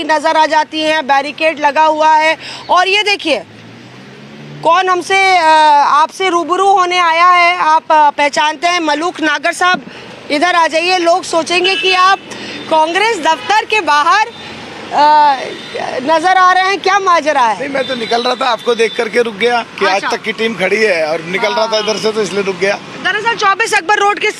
नजर आ जाती हैं, बैरिकेड लगा हुआ है। और ये देखिए कौन हमसे आपसे रूबरू होने आया है, आप पहचानते हैं, मलूक नागर साहब इधर आ जाइए। लोग सोचेंगे कि आप कांग्रेस दफ्तर के बाहर नजर आ रहे हैं, क्या माजरा है? नहीं, मैं तो निकल रहा था, आपको देख करके रुक गया कि आज तक की टीम खड़ी है और निकल रहा था इधर से, तो इसलिए रुक गया। दरअसल 24 अकबर रोड के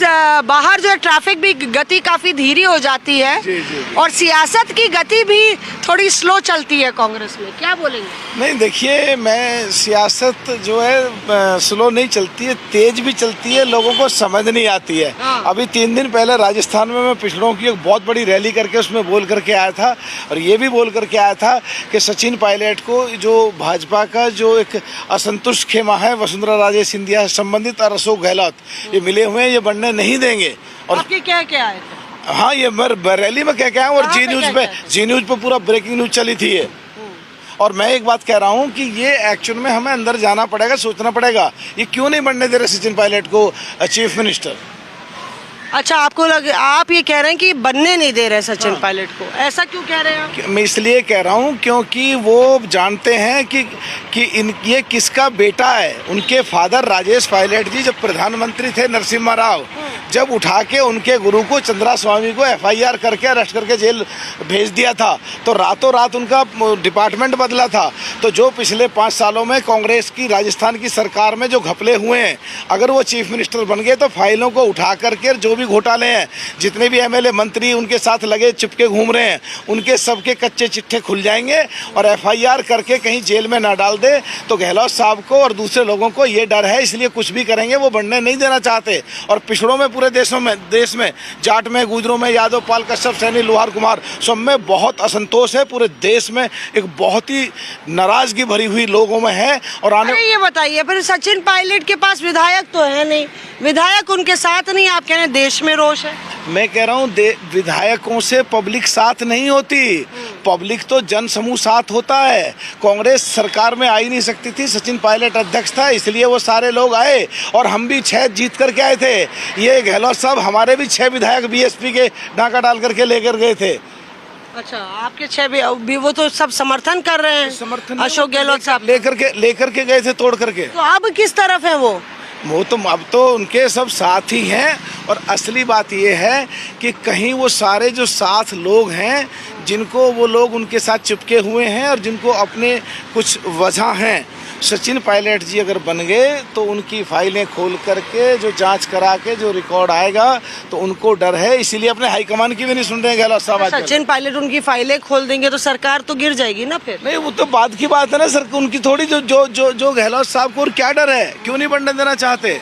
बाहर जो है ट्रैफिक भी गति काफी धीरे हो जाती है। जी, जी। और सियासत की गति भी थोड़ी स्लो चलती है कांग्रेस में, क्या बोलेंगे? नहीं, देखिए, मैं सियासत जो है स्लो नहीं चलती है, तेज भी चलती है, लोगों को समझ नहीं आती है। अभी 3 दिन पहले राजस्थान में मैं पिछड़ों की एक बहुत बड़ी रैली करके उसमें बोल करके आया था और ये भी बोल करके आया था कि सचिन पायलट को जो भाजपा का जो एक असंतुष्ट खेमा है वसुंधरा राजे सिंधिया से संबंधित और अशोक गहलोत ये मिले हुए हैं, ये बढ़ने नहीं देंगे। और आपके क्या क्या आए थे? हाँ, ये मैं रैली में क्या क्या और जी न्यूज पे पूरा ब्रेकिंग न्यूज चली थी ये। और मैं एक बात कह रहा हूँ कि ये एक्चुअल में हमें अंदर जाना पड़ेगा, सोचना पड़ेगा ये क्यों नहीं बनने दे रहे सचिन पायलट को चीफ मिनिस्टर। अच्छा, आप ये कह रहे हैं कि बनने नहीं दे रहे सचिन पायलट को, ऐसा क्यों कह रहे हैं आप? मैं इसलिए कह रहा हूँ क्योंकि वो जानते हैं कि ये किसका बेटा है। उनके फादर राजेश पायलट जी जब प्रधानमंत्री थे नरसिम्हा राव, जब उठा के उनके गुरु को चंद्रा स्वामी को FIR करके अरेस्ट करके जेल भेज दिया था तो रातों रात उनका डिपार्टमेंट बदला था। तो जो पिछले 5 सालों में कांग्रेस की राजस्थान की सरकार में जो घपले हुए हैं, अगर वो चीफ मिनिस्टर बन गए तो फाइलों को उठा करके जो भी घोटाले हैं, जितने भी MLA मंत्री उनके साथ लगे चिपके घूम रहे हैं, उनके सबके कच्चे चिट्ठे खुल जाएंगे और FIR करके कहीं जेल में ना डाल दे। तो गहलोत साहब को और दूसरे लोगों को ये डर है, इसलिए कुछ भी करेंगे, वो बढ़ने नहीं देना चाहते। और पिछड़ों में पूरे देश में जाट में, गुजरों में, यादव, पाल, कश्यप, सैनी, लोहार, कुमार, सब में बहुत असंतोष है। पूरे देश में एक बहुत ही नाराजगी भरी हुई लोगों में है। और ये बताइए, फिर सचिन पायलट के पास विधायक तो है नहीं, विधायक उनके साथ नहीं, आप कह रहे हैं देश में रोष है? मैं कह रहा हूँ विधायकों से पब्लिक साथ नहीं होती, पब्लिक तो जन समूह साथ होता है। कांग्रेस सरकार में आ ही नहीं सकती थी, सचिन पायलट अध्यक्ष था, इसलिए वो सारे लोग आए और हम भी 6 जीत करके आए थे। ये गहलोत साहब हमारे भी 6 विधायक BSP के डाका डाल करके लेकर गए थे। अच्छा, आपके 6 भी वो तो सब समर्थन कर रहे हैं, समर्थन अशोक गहलोत साहब लेकर के गए थे तोड़ करके। तो अब किस तरफ है वो तो अब तो उनके सब साथ ही हैं। और असली बात ये है कि कहीं वो सारे जो साथ लोग हैं, जिनको वो लोग उनके साथ चिपके हुए हैं और जिनको अपने कुछ वजह हैं, सचिन पायलट जी अगर बन गए तो उनकी फाइलें खोल करके जो जांच करा के जो रिकॉर्ड आएगा तो उनको डर है, इसीलिए अपने हाईकमान की भी नहीं सुन रहे हैं गहलोत साहब। सचिन पायलट उनकी फाइलें खोल देंगे तो सरकार तो गिर जाएगी ना फिर? नहीं, वो तो बाद की बात है ना सर, उनकी थोड़ी जो गहलोत साहब को और क्या डर है, क्यों नहीं बनने देना चाहते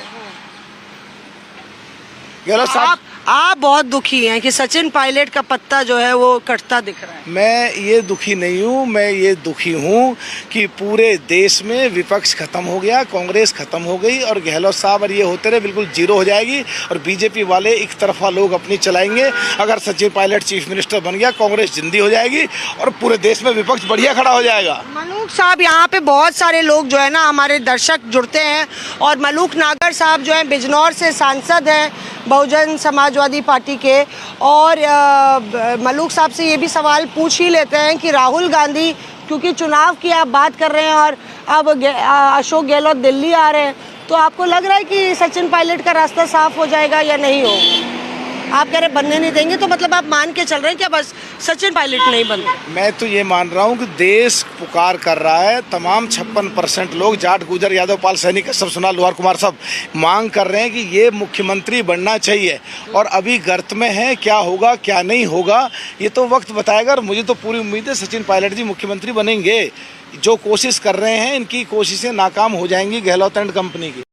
गहलोत साहब? आप बहुत दुखी हैं कि सचिन पायलट का पत्ता जो है वो कटता दिख रहा है। मैं ये दुखी नहीं हूँ, मैं ये दुखी हूँ कि पूरे देश में विपक्ष खत्म हो गया, कांग्रेस खत्म हो गई और गहलोत साहब और ये होते रहे बिल्कुल जीरो हो जाएगी और BJP वाले एक तरफा लोग अपनी चलाएंगे। अगर सचिन पायलट चीफ मिनिस्टर बन गया, कांग्रेस जिंदी हो जाएगी और पूरे देश में विपक्ष बढ़िया खड़ा हो जाएगा। मलूक साहब, यहाँ पे बहुत सारे लोग जो है ना हमारे दर्शक जुड़ते हैं और मलूक नागर साहब जो है बिजनौर से सांसद हैं बहुजन समाजवादी पार्टी के, और मलूक साहब से ये भी सवाल पूछ ही लेते हैं कि राहुल गांधी, क्योंकि चुनाव की आप बात कर रहे हैं और अब अशोक गहलोत दिल्ली आ रहे हैं, तो आपको लग रहा है कि सचिन पायलट का रास्ता साफ हो जाएगा या नहीं हो? आप कह रहे बनने नहीं देंगे, तो मतलब आप मान के चल रहे हैं क्या बस सचिन पायलट नहीं बन रहे? मैं तो ये मान रहा हूँ कि देश पुकार कर रहा है, तमाम 56% लोग, जाट, गुजर, यादव, पाल, सैनिक, सब सुना, लोहार, कुमार, सब मांग कर रहे हैं कि ये मुख्यमंत्री बनना चाहिए। और अभी गर्त में है, क्या होगा क्या नहीं होगा ये तो वक्त बताएगा। और मुझे तो पूरी उम्मीद है सचिन पायलट जी मुख्यमंत्री बनेंगे। जो कोशिश कर रहे हैं, इनकी कोशिशें नाकाम हो जाएंगी गहलोत एंड कंपनी की।